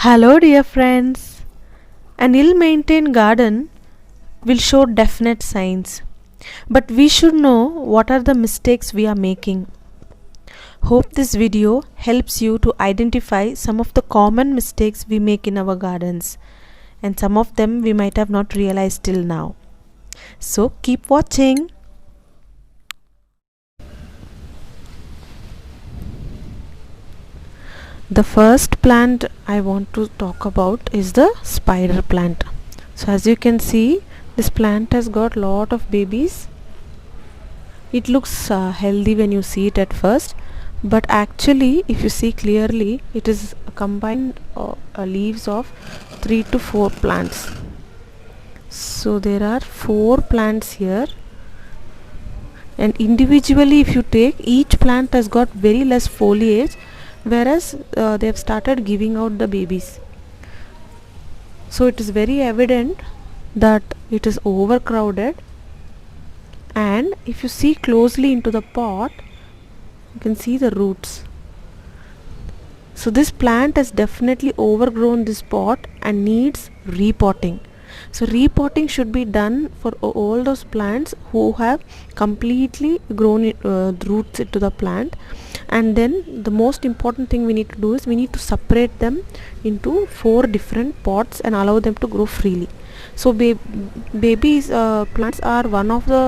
Hello, dear friends. An ill maintained garden will show definite signs, but we should know what are the mistakes we are making. Hope this video helps you to identify some of the common mistakes we make in our gardens, and some of them we might have not realized till now. So, keep watching. The first plant I want to talk about is the spider plant. So as you can see, this plant has got lot of babies. It looks healthy when you see it at first, but actually if you see clearly, it is a combined leaves of 3 to 4 plants. So there are 4 plants here, and individually if you take, each plant has got very less foliage, whereas they have started giving out the babies. So it is very evident that it is overcrowded, and if you see closely into the pot, you can see the roots. So this plant has definitely overgrown this pot and needs repotting. So repotting should be done for all those plants who have completely grown roots into the plant. And then the most important thing we need to do is we need to separate them into 4 different pots and allow them to grow freely. So babies plants are one of the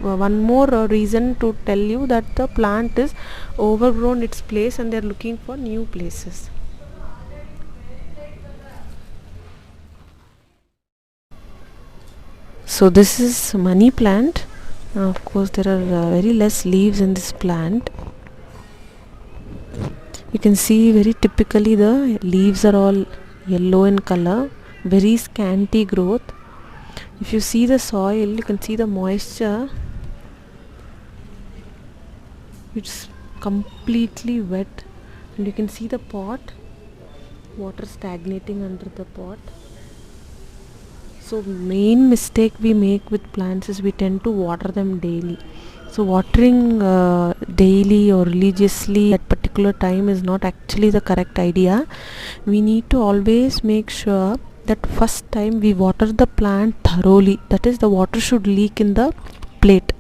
one more reason to tell you that the plant is overgrown its place and they are looking for new places. So this is money plant. Of course there are very less leaves in this plant. You can see very typically the leaves are all yellow in color, very scanty growth. If you see the soil, you can see the moisture. It's completely wet, and you can see the pot, water stagnating under the pot. So main mistake we make with plants is we tend to water them daily. So watering daily or religiously at particular time is not actually the correct idea. We need to always make sure that first time we water the plant thoroughly, that is, the water should leak in the plate,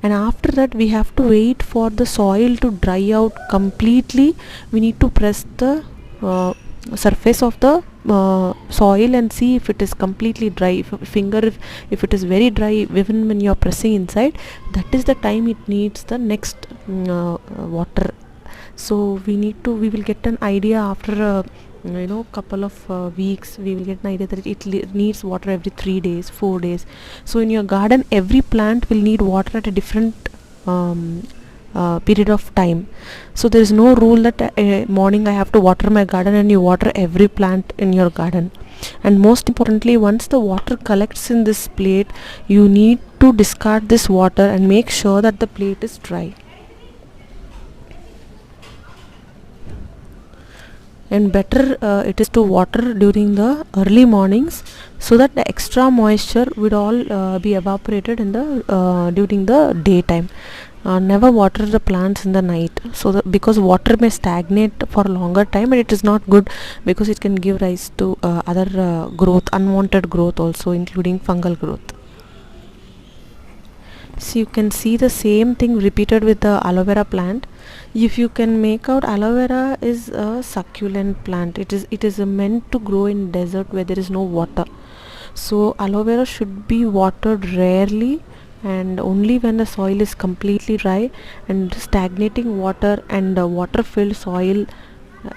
and after that we have to wait for the soil to dry out completely. We need to press the surface of the soil and see if it is completely dry. If it is very dry, even when you are pressing inside, that is the time it needs the next water. So we will get an idea after couple of weeks. We will get an idea that it needs water every 3 days, 4 days. So in your garden, every plant will need water at a different period of time. So there is no rule that morning I have to water my garden and you water every plant in your garden. And most importantly, once the water collects in this plate, you need to discard this water and make sure that the plate is dry. And better it is to water during the early mornings, so that the extra moisture would all be evaporated in the during the daytime. Never water the plants in the night, so because water may stagnate for a longer time, and it is not good because it can give rise to other growth, unwanted growth also, including fungal growth. So you can see the same thing repeated with the aloe vera plant. If you can make out, aloe vera is a succulent plant. It is meant to grow in desert where there is no water. So aloe vera should be watered rarely, and only when the soil is completely dry. And stagnating water and water filled soil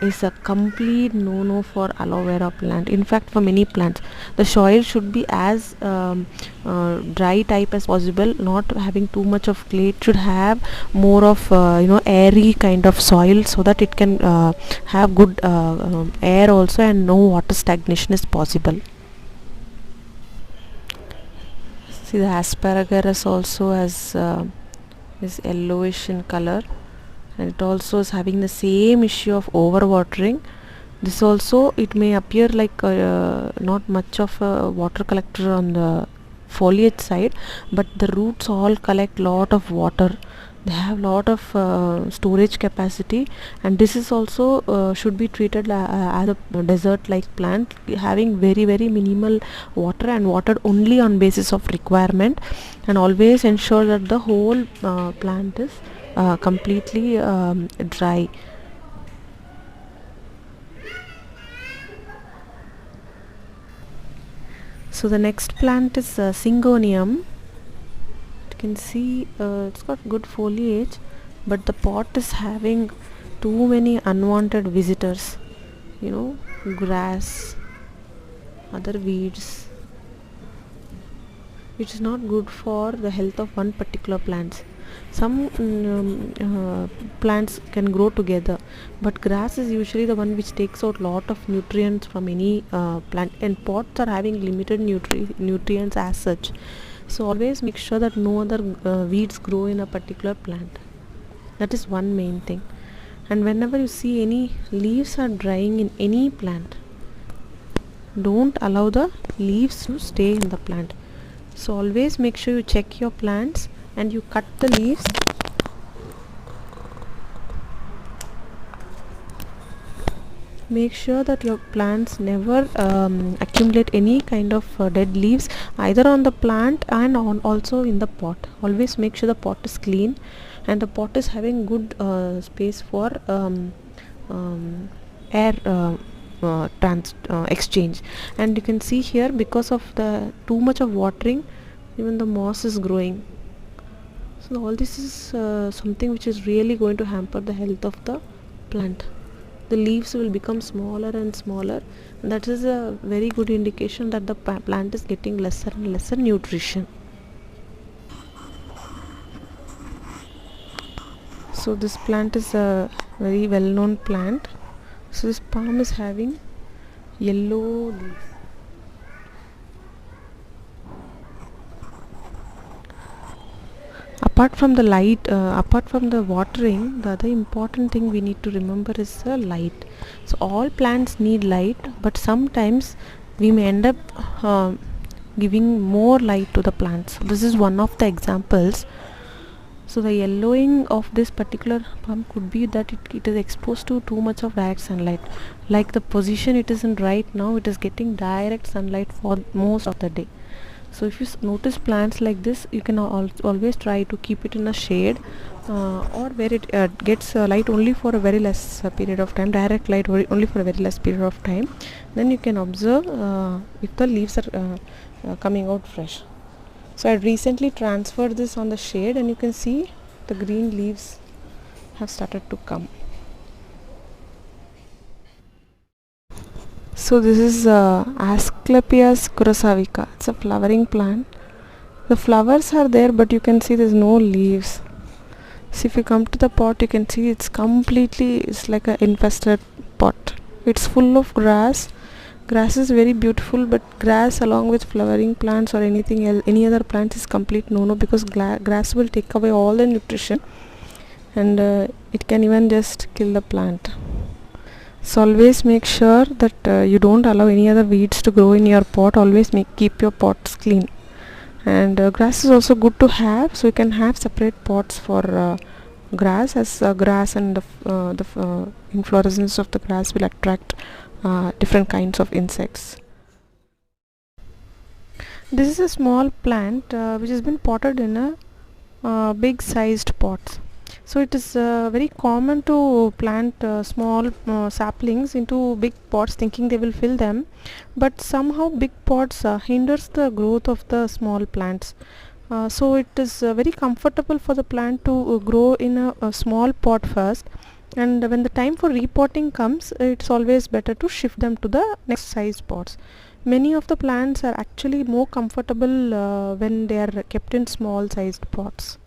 is a complete no for aloe vera plant. In fact, for many plants, the soil should be as dry type as possible, not having too much of clay. It should have more of airy kind of soil, so that it can have good air also, and no water stagnation is possible. See, the asparagus also has is yellowish in color, and it also is having the same issue of overwatering. This also, it may appear like not much of a water collector on the foliage side, but the roots all collect lot of water they have lot of storage capacity, and this is also should be treated as a desert like plant, having very minimal water and watered only on basis of requirement, and always ensure that the whole plant is completely dry. So the next plant is Syngonium. You can see it's got good foliage, but the pot is having too many unwanted visitors, you know, grass, other weeds, which is not good for the health of one particular plant. Some plants can grow together, but grass is usually the one which takes out lot of nutrients from any plant, and pots are having limited nutrients as such. So always make sure that no other weeds grow in a particular plant. That is one main thing. And whenever you see any leaves are drying in any plant, don't allow the leaves to stay in the plant. So always make sure you check your plants and you cut the leaves. Make sure that your plants never accumulate any kind of dead leaves either on the plant and on also in the pot. Always make sure the pot is clean and the pot is having good space for air exchange. And you can see here, because of the too much of watering, even the moss is growing. So all this is something which is really going to hamper the health of the plant. The leaves will become smaller and smaller, and that is a very good indication that the plant is getting lesser and lesser nutrition. So this plant is a very well known plant. So this palm is having yellow leaves. Apart from the light, apart from the watering, the other important thing we need to remember is the light. So all plants need light, but sometimes we may end up giving more light to the plants. This is one of the examples. So the yellowing of this particular palm could be that it is exposed to too much of direct sunlight. Like the position it is in right now, it is getting direct sunlight for most of the day. So if you notice plants like this, you can always try to keep it in a shade or where it gets light only for a very less period of time, direct light only for a very less period of time. Then you can observe if the leaves are coming out fresh. So I recently transferred this on the shade, and you can see the green leaves have started to come. So this is Asclepias kurosavica. It's a flowering plant. The flowers are there, but you can see there's no leaves. So if you come to the pot, you can see it's like an infested pot. It's full of grass. Grass is very beautiful, but grass along with flowering plants or anything else, any other plants, is complete no-no, because grass will take away all the nutrition, and it can even just kill the plant. So always make sure that you don't allow any other weeds to grow in your pot. Always keep your pots clean. And grass is also good to have, so you can have separate pots for grass, as grass and the inflorescence of the grass will attract different kinds of insects. This is a small plant which has been potted in a big sized pots. So it is very common to plant small saplings into big pots thinking they will fill them, but somehow big pots hinders the growth of the small plants. So it is very comfortable for the plant to grow in a small pot first, and when the time for repotting comes, it's always better to shift them to the next size pots. Many of the plants are actually more comfortable when they are kept in small sized pots.